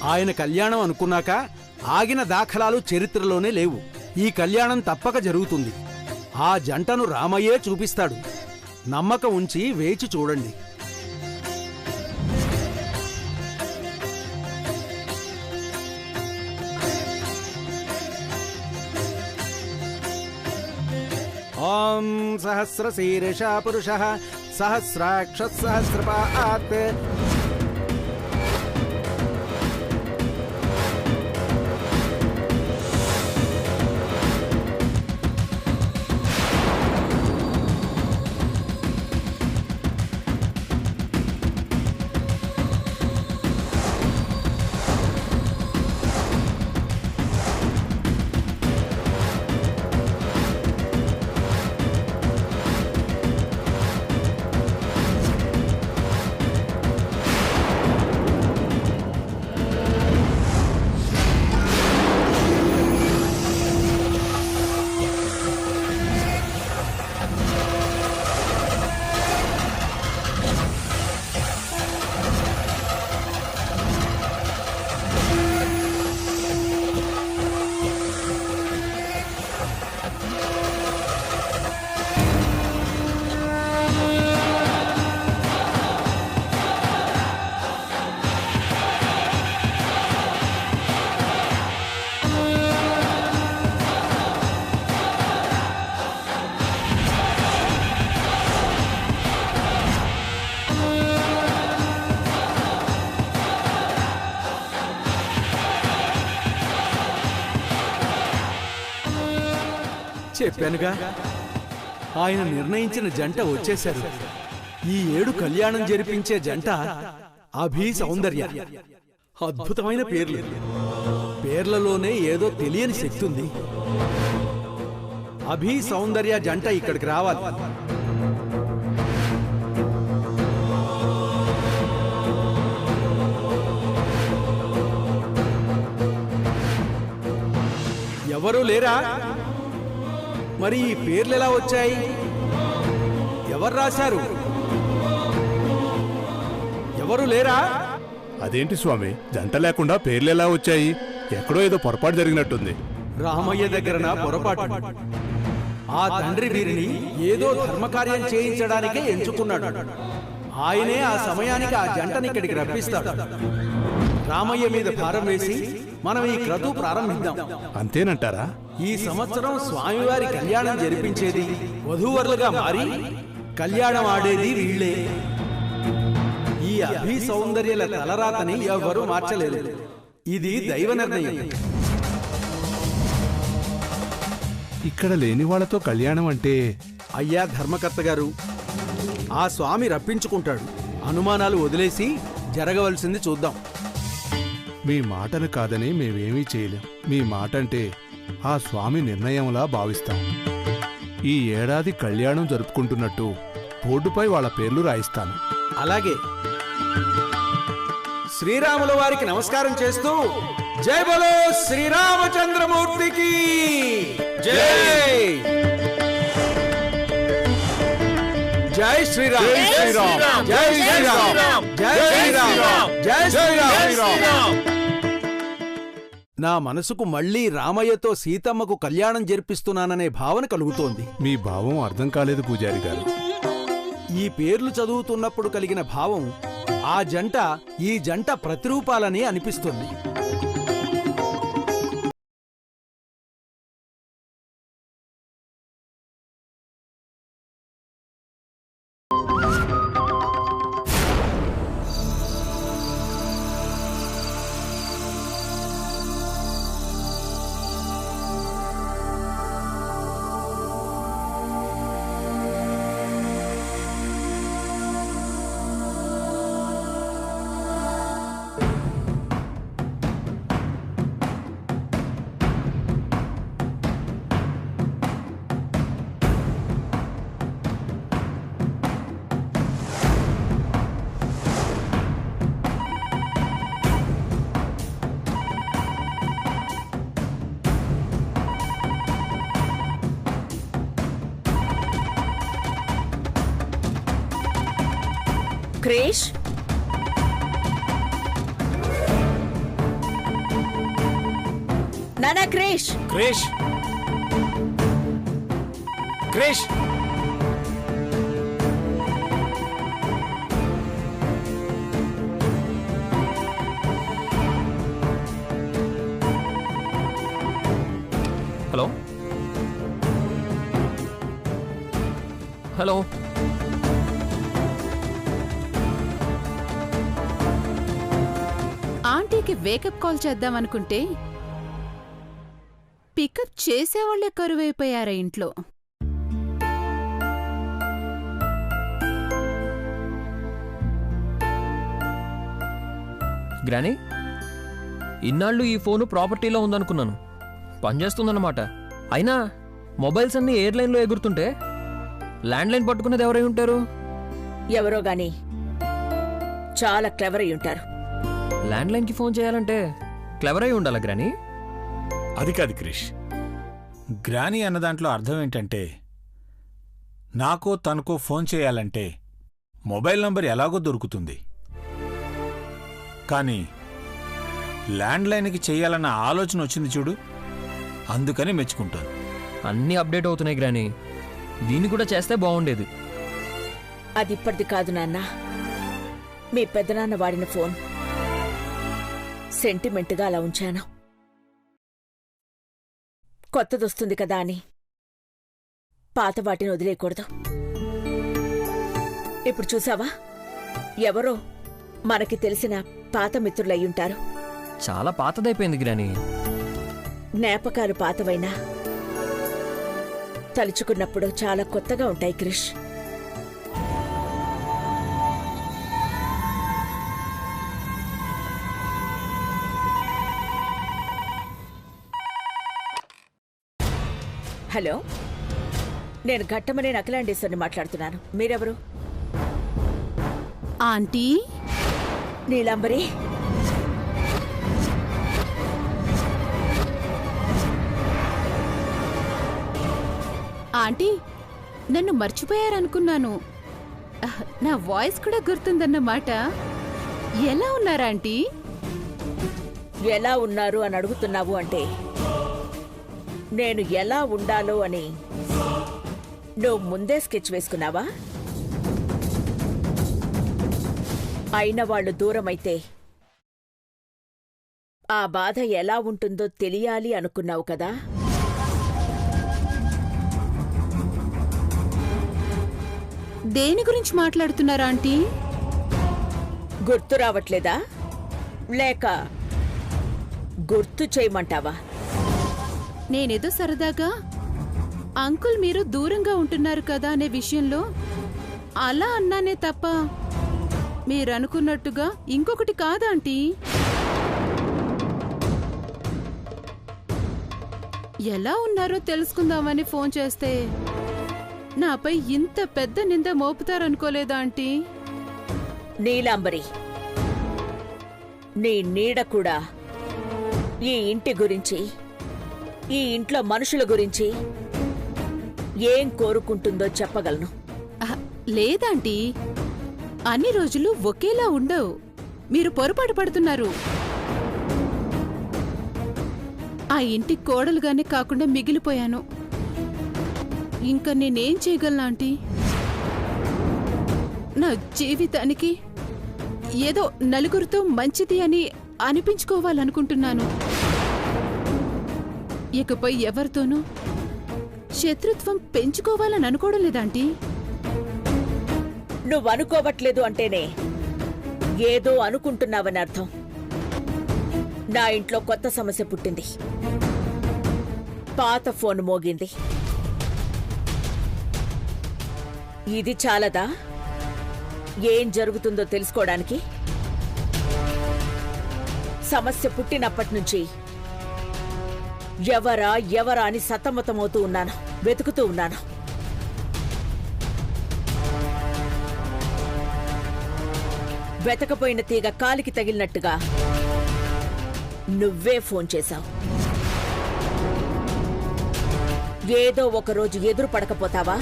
ఆయన కళ్యాణం అనుకున్నాక ఆగిన దాఖలాలు చరిత్రలోనే లేవు. ఈ కళ్యాణం తప్పక జరుగుతుంది. ఆ జంటను రామయ్యే చూపిస్తాడు. నమ్మకం ఉంచి వేచి చూడండి. ఓం సహస్రశీర్ష పురుషః సహస్రాక్ష సహస్రపాత్. చెప్పానుగా, ఆయన నిర్ణయించిన జంట వచ్చేశారు. ఈ ఏడు కళ్యాణం జరిపించే జంట అభి సౌందర్య. అద్భుతమైన పేర్లు. పేర్లలోనే ఏదో తెలియని శక్తి ఉంది. అభి సౌందర్య జంట ఇక్కడికి రావాలి. ఎవరూ లేరా? మరి ఈ పేర్లు ఎలా వచ్చాయి? ఎవరు రాశారు? ఎవరు లేరా? అదేంటి స్వామి, జంట లేకుండా పేర్లు ఎలా వచ్చాయి? ఎక్కడో ఏదో పొరపాటు జరిగినట్టుంది. రామయ్య దగ్గర పొరపాటు. ఆ తండ్రి వీరిని ఏదో ధర్మకార్యం చేయించడానికే ఎంచుకున్నాడు. ఆయనే ఆ సమయానికి ఆ జంటని ఇక్కడికి రప్పిస్తాడు. రామయ్య మీద భారం వేసి మనం ఈ క్రతువు ప్రారంభిద్దాం. అంతేనంటారా? ఈ సంవత్సరం స్వామివారి కళ్యాణం జరిపించేది, వధూవరులుగా మారి కళ్యాణం ఆడేది వీళ్లే. ఈ అభి సౌందర్యాల తలరాతని ఎవరూ మార్చలేరు. ఇది దైవ నిర్ణయం. ఇక్కడ లేని వాళ్లతో కళ్యాణం అంటే? అయ్యా ధర్మకర్త గారు, ఆ స్వామి రప్పించుకుంటాడు. అనుమానాలు వదిలేసి జరగవలసింది చూద్దాం. మీ మాటను కాదని మేమేమీ చేయలేం. మీ మాట అంటే ఆ స్వామి నిర్ణయంలా భావిస్తాం. ఈ ఏడాది కళ్యాణం జరుపుకుంటున్నట్టు బోర్డుపై వాళ్ళ పేర్లు రాయిస్తాను. అలాగే. శ్రీరాముల వారికి నమస్కారం చేస్తూ జై బలో శ్రీరామచంద్రమూర్తికి జై. జై శ్రీరామ్. జై శ్రీరామ్. జై శ్రీరామ్. జై శ్రీరామ్. జై శ్రీరామ్. నా మనసుకు మళ్లీ రామయ్యతో సీతమ్మకు కళ్యాణం జరిపిస్తున్నాననే భావన కలుగుతోంది. మీ భావం అర్థం కాలేదు పూజారి గారు. ఈ పేర్లు చదువుతున్నప్పుడు కలిగిన భావం ఆ జంట ఈ జంట ప్రతిరూపాలని అనిపిస్తుంది. క్రేష్, నానా క్రిష్! క్రిష్! క్రిష్! హలో హలో ఆంటీకి వేకప్ కాల్ చేద్దామనుకుంటే పికప్ చేసేవాళ్లే కరువైపోయారా ఇంట్లో. గ్రానీ, ఇన్నాళ్ళు ఈ ఫోను ప్రాపర్టీలో ఉందనుకున్నాను. పనిచేస్తుందన్నమాట. అయినా మొబైల్స్ అన్నీ ఎయిర్లైన్లో ఎగురుతుంటే ల్యాండ్లైన్ పట్టుకునేది ఎవరై ఉంటారు? ఎవరో గాని చాలా క్లెవర్ అయి ఉంటారు. ల్యాండ్లైన్కి ఫోన్ చేయాలంటే క్లెవర్ అయి ఉండాలా గ్రానీ? అది కాదు క్రిష్. గ్రానీ అన్న దాంట్లో అర్థం ఏంటంటే, నాకో తనకో ఫోన్ చేయాలంటే మొబైల్ నంబర్ ఎలాగో దొరుకుతుంది, కానీ ల్యాండ్లైన్కి చెయ్యాలన్న ఆలోచన వచ్చింది చూడు, అందుకని మెచ్చుకుంటాను. అన్నీ అప్డేట్ అవుతున్నాయి గ్రానీ. దీన్ని కూడా చేస్తే బాగుండేది. అది ఇప్పటిది కాదు నాన్న. మీ పెద్దనాన్న వాడిన ఫోన్ సెంటిమెంట్గా అలా ఉంచాను. కొత్తదొస్తుంది కదా అని పాత వాటిని వదిలేయకూడదు. ఇప్పుడు చూసావా, ఎవరో మనకి తెలిసిన పాత మిత్రులయ్యుంటారు. చాలా పాతదైపోయింది గ్రానీ. జ్ఞాపకాలు పాతవైనా తలుచుకున్నప్పుడు చాలా కొత్తగా ఉంటాయి క్రిష్. హలో, నేను ఘట్టమనే అఖిలాండేశ్వరిని మాట్లాడుతున్నాను. మీరెవరు? ఆంటీ, నీలాంబరి. ఆంటీ, నన్ను మర్చిపోయారనుకున్నాను. నా వాయిస్ కూడా గుర్తుందన్నమాట. ఎలా ఉన్నారా ఆంటీ? ఎలా ఉన్నారు అని అడుగుతున్నావు అంటే, నేను ఎలా ఉండాలో అని నువ్వు ముందే స్కెచ్ వేసుకున్నావా? అయిన వాళ్ళు దూరమైతే ఆ బాధ ఎలా ఉంటుందో తెలియాలి అనుకున్నావు కదా. దేని గురించి మాట్లాడుతున్నారా ఆంటీ? గుర్తు రావట్లేదా, లేక గుర్తు చేయమంటావా? నేనేదో సరదాగా అంకుల్ మీరు దూరంగా ఉంటున్నారు కదా అనే విషయంలో అలా అన్నానే తప్ప మీరనుకున్నట్టుగా ఇంకొకటి కాదా ఆంటీ? ఎలా ఉన్నారో తెలుసుకుందామని ఫోన్ చేస్తే నాపై ఇంత పెద్ద నింద మోపుతారనుకోలేదా ఆంటీ? నీలాంబరి, నీ నీడ కూడా ఈ ఇంటి గురించి, ఈ ఇంట్లో మనుషుల గురించి ఏం కోరుకుంటుందో చెప్పగలను. లేదాంటీ, అన్ని రోజులు ఒకేలా ఉండవు. మీరు పొరపాటు పడుతున్నారు. ఆ ఇంటి కోడలుగానే కాకుండా మిగిలిపోయాను. ఇంకా నేనేం చేయగలను ఆంటీ? నా జీవితానికి ఏదో నలుగురితో మంచిది అని అనిపించుకోవాలనుకుంటున్నాను. ఇకపై ఎవరితోనూ శత్రుత్వం పెంచుకోవాలని అనుకోవడం లేదాంటీ? నువ్వనుకోవట్లేదు అంటేనే ఏదో అనుకుంటున్నావని అర్థం. నా ఇంట్లో కొత్త సమస్య పుట్టింది. పాత ఫోన్ మోగింది. ఇది చాలదా ఏం జరుగుతుందో తెలుసుకోవడానికి? సమస్య పుట్టినప్పటి నుంచి ఎవరా ఎవరా అని సతమతమవుతూ ఉన్నాను, వెతుకుతూ ఉన్నాను. వెతకపోయిన తీగ కాలికి తగిలినట్టుగా నువ్వే ఫోన్ చేశావు. ఏదో ఒకరోజు ఎదురు పడకపోతావా?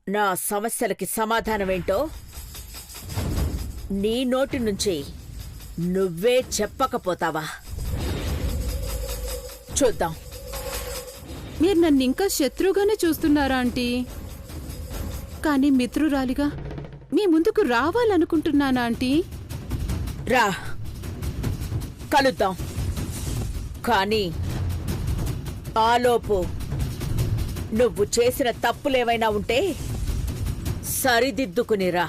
నా సమస్యలకి సమాధానమేంటో నీ నోటి నుంచి నువ్వే చెప్పకపోతావా? చూద్దాం. మీరు నన్ను ఇంకా శత్రువుగానే చూస్తున్నారా ఆంటీ? కానీ మిత్రురాలిగా మీ ముందుకు రావాలనుకుంటున్నానా ఆంటీ? రా, కలుద్దాం. కానీ ఆలోపు నువ్వు చేసిన తప్పులేవైనా ఉంటే సరిదిద్దుకునిరా.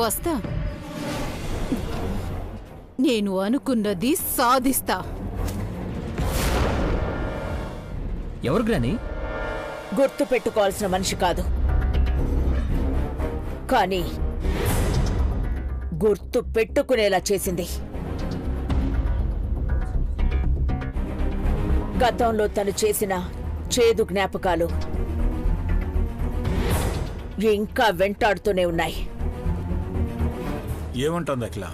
వస్తా. నేను అనుకున్నది సాధిస్తా. ఎవరు గ్రాని? గుర్తు పెట్టుకోవాల్సిన మనిషి కాదు, కానీ గుర్తు పెట్టుకునేలా చేసింది. గతంలో తను చేసిన చేదు జ్ఞాపకాలు ఇంకా వెంటాడుతూనే ఉన్నాయి. ఏమంటుంది అఖిల?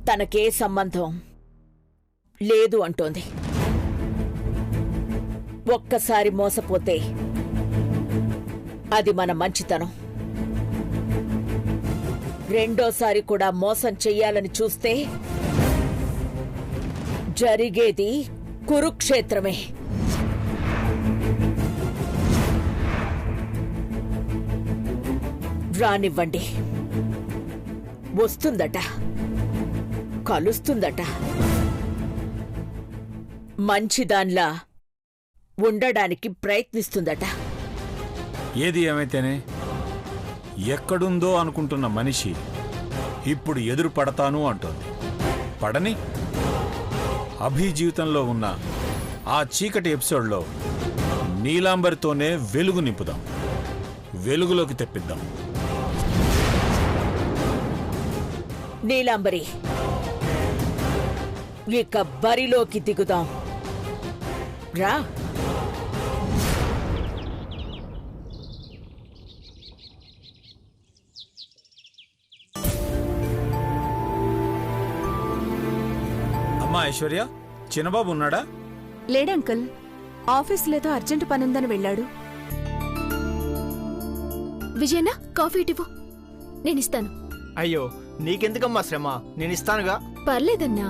తనకే సంబంధం లేదు అంటోంది. ఒక్కసారి మోసపోతే అది మన మంచితనం. రెండోసారి కూడా మోసం చెయ్యాలని చూస్తే జరిగేది కురుక్షేత్రమే. రానివ్వండి. వస్తుందట, కలుస్తుందట. మంచిదాన్లా ఉండడానికి ప్రయత్నిస్తుందట. ఏది ఏమైతేనే ఎక్కడుందో అనుకుంటున్న మనిషి ఇప్పుడు ఎదురు పడతాను అంటోంది. పడని. అభి జీవితంలో ఉన్న ఆ చీకటి ఎపిసోడ్లో నీలాంబరితోనే వెలుగు నింపుదాం, వెలుగులోకి తెప్పిద్దాం. నీలాంబరి, ఇక బరిలోకి దిగుదాం. రా. అమ్మా ఐశ్వర్య, చిన్నబాబు ఉన్నాడా? లేడంకల్, ఆఫీస్లేదో అర్జెంటు పనుందని వెళ్ళాడు. విజయన్న, కాఫీ ఇవ్వు, నేనిస్తాను. అయ్యో, నీకెందుకమ్మా శ్రమ, నేనిస్తానుగా. పర్లేదన్నా.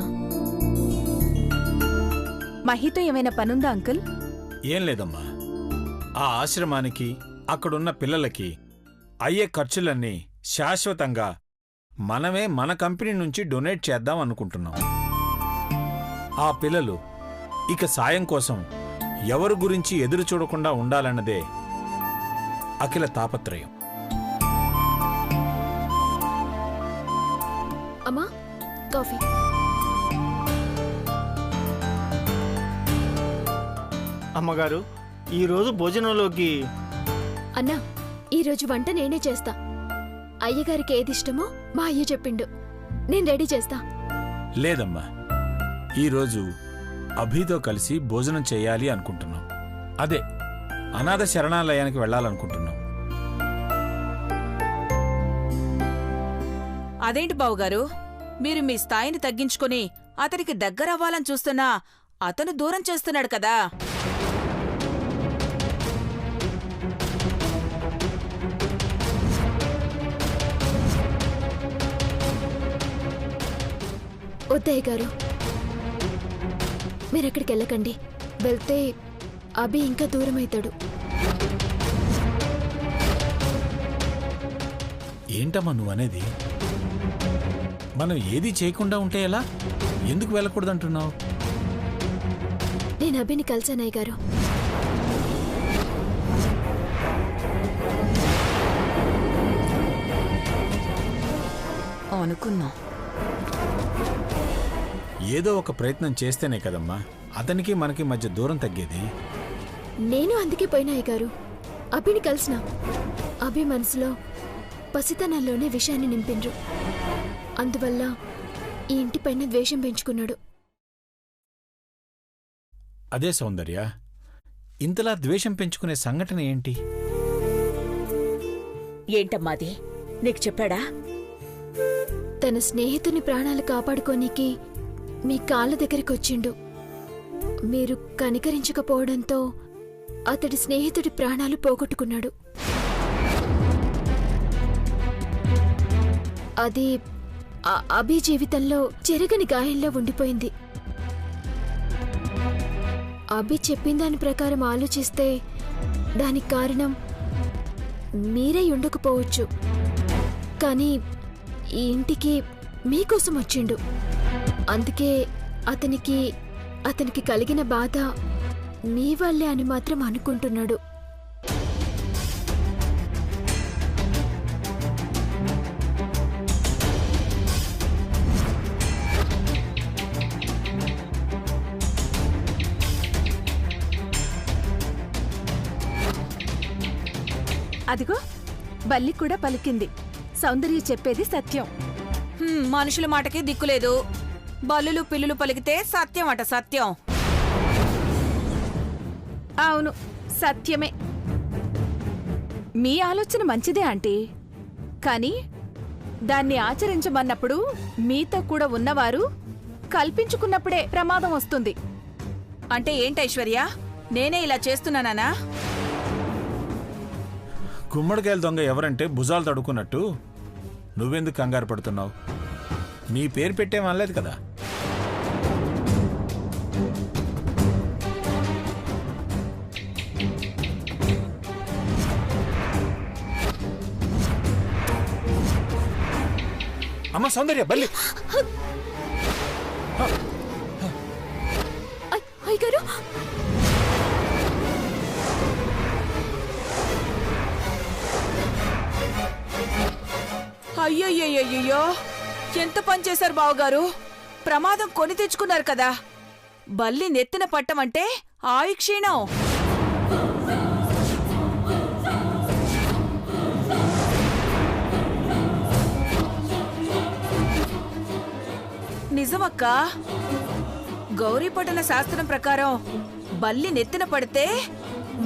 మహితో ఏమైనా పనుందా అంకుల్? ఏం లేదమ్మా. ఆ ఆశ్రమానికి, అక్కడున్న పిల్లలకి అయ్యే ఖర్చులన్నీ శాశ్వతంగా మనమే మన కంపెనీ నుంచి డొనేట్ చేద్దాం అనుకుంటున్నాం. ఆ పిల్లలు ఇక సాయం కోసం ఎవరి గురించి ఎదురు చూడకుండా ఉండాలన్నదే అఖిల తాపత్రయం. అమ్మా, కాఫీ. అమ్మగారు, ఈరోజు భోజనంలోకి అన్నా, ఈరోజు వంట నేనే చేస్తా. అయ్యగారికి ఏదిష్టమో మా అయ్య చెప్పిండు, నేను రెడీ చేస్తా. లేదమ్మా, ఈరోజు అభితో కలిసి భోజనం చేయాలి అనుకుంటున్నాం. అదే అనాథ శరణాలయానికి వెళ్ళాలనుకుంటున్నాం. అదేంటి బావుగారు, మీరు మీ స్థాయిని తగ్గించుకుని అతనికి దగ్గరవ్వాలని చూస్తున్నా అతను దూరం చేస్తున్నాడు కదా. వద్దయ్య గారు, మీరెక్కడికి వెళ్ళకండి. వెళ్తే అభి ఇంకా దూరం అవుతాడు. ఏంటమ్మా నువ్వనేది? మనం ఏదీ చేయకుండా ఉంటే ఎలా? ఎందుకు వెళ్ళకూడదంటున్నావు? నేను అభిని కలిసానయ్య గారు. అనుకున్నా. ఏదో ఒక ప్రయత్నం చేస్తేనే కదమ్మా అతనికి మనకి మధ్య దూరం తగ్గేది. నేను అందుకే పోయినాయ్య గారు. అభిని కలిసిన. అభి మనసులో పసితనంలోనే విషయాన్ని నింపిండ్రు. అందువల్ల ఈ ఇంటిపైన ద్వేషం పెంచుకున్నాడు. అదే సౌందర్య, ఇంతలా ద్వేషం పెంచుకునే సంఘటన ఏంటి? ఏంటమ్మాది, నీకు చెప్పాడా? తన స్నేహితుని ప్రాణాలు కాపాడుకోనీకి మీ కాళ్ళ దగ్గరికి వచ్చిండు. మీరు కనికరించకపోవడంతో అతడి స్నేహితుడి ప్రాణాలు పోగొట్టుకున్నాడు. అది అభి జీవితంలో చెరగని గాయంలో ఉండిపోయింది. అభి చెప్పిన దాని ప్రకారం ఆలోచిస్తే దానికి కారణం మీరే ఉండకపోవచ్చు. కానీ ఈ ఇంటికి మీకోసం వచ్చిండు. అందుకే అతనికి కలిగిన బాధ మీ వల్లే అని మాత్రం అనుకుంటున్నాడు. అదిగో బల్లి కూడా పలికింది. సౌందర్య చెప్పేది సత్యం. మనుషుల మాటకి దిక్కులేదు. బల్లులు పిల్లులు పలికితే సత్యం అట సత్యం. అవును, సత్యమే. మీ ఆలోచన మంచిదే ఆంటీ. కానీ దాన్ని ఆచరించమన్నప్పుడు మీతో కూడా ఉన్నవారు కల్పించుకున్నప్పుడే ప్రమాదం వస్తుంది. అంటే ఏంటి ఐశ్వర్య, నేనే ఇలా చేస్తున్నానా? గుమ్మడికాయల దొంగ ఎవరంటే భుజాలు తడుకున్నట్టు నువ్వెందుకు కంగారు పడుతున్నావు? నీ పేరు పెట్టేమనలేదు కదా. అమ్మ సౌందర్య, బల్లి. అయ్యగారు, అయ్యయ్యో, ఎంత పని చేశారు బావగారు. ప్రమాదం కొని తెచ్చుకున్నారు కదా. బల్లి నెత్తిన పట్టమంటే ఆయుక్షీణం. నిజమక్క, గౌరీపట్టణ శాస్త్రం ప్రకారం బల్లి నెత్తిన పడితే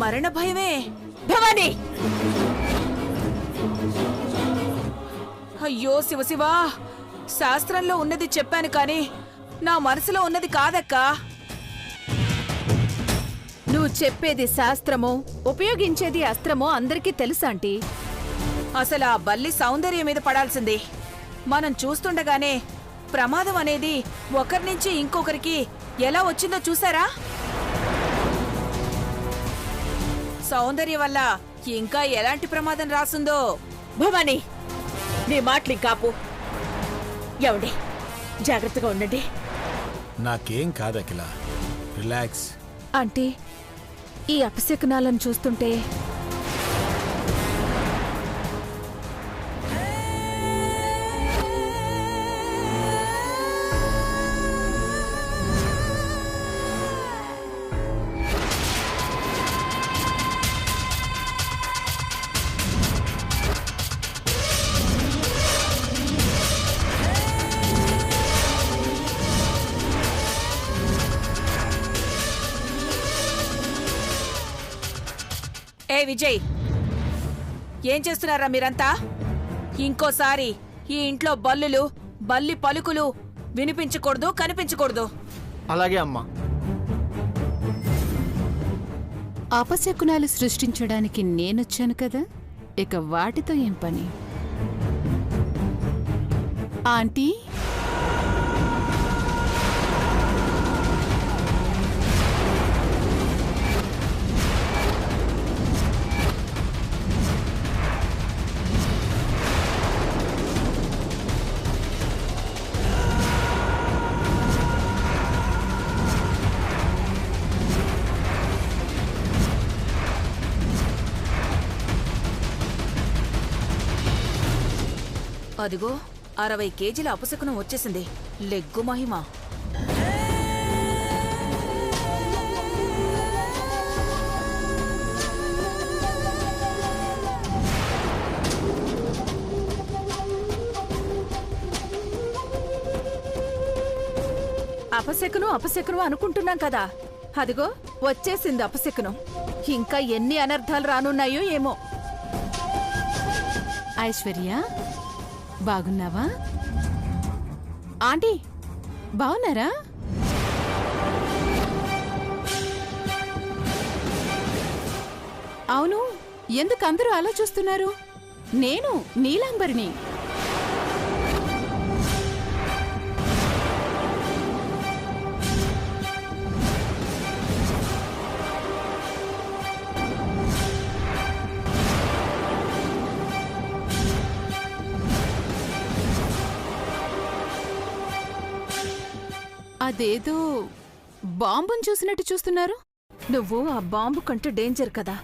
మరణ భయమే. భవానీ! అయ్యో శివశివా, శాస్త్రంలో ఉన్నది చెప్పాను కాని నా మనసులో ఉన్నది కాదక్కా. నువ్వు చెప్పేది శాస్త్రమో ఉపయోగించేది అస్త్రమో అందరికీ తెలుసాంటీ. అసలు ఆ బల్లి సౌందర్యం మీద పడాల్సింది. మనం చూస్తుండగానే ప్రమాదం అనేది ఒకరి నుంచి ఇంకొకరికి ఎలా వచ్చిందో చూసారా? సౌందర్య వల్ల ఇంకా ఎలాంటి ప్రమాదం రాసుందో. భవానీ, నీ మాటలు కాపు. ఎవండి, జాగ్రత్తగా ఉండండి. నాకేం కాదు అఖిల, రిలాక్స్. అంటే ఈ అపశకునాలను చూస్తుంటే ఏ విజయ్, ఏం చేస్తున్నారా మీరంతా? ఇంకోసారి ఈ ఇంట్లో బల్లులు, బల్లి పలుకులు వినిపించకూడదు, కనిపించకూడదు. అలాగే అమ్మా. అపశకునాలు సృష్టించడానికి నేనొచ్చాను కదా, ఇక వాటితో ఏం పని? ఆంటీ, అదిగో 60 కేజీల అపశకునం వచ్చేసింది. లెగ్గు మహిమ. అపశకునం అనుకుంటున్నాం కదా, అదిగో వచ్చేసింది అపశకునం. ఇంకా ఎన్ని అనర్థాలు రానున్నాయో ఏమో. ఐశ్వర్య, బాగున్నావా? ఆంటీ, బాగున్నారా? అవును, ఎందుకు అందరూ అలా చూస్తున్నారు? నేను నీలాంబరిని. అదేదో బాంబుని చూసినట్టు చూస్తున్నారు. నువ్వు ఆ బాంబు కంటే డేంజర్ కదా.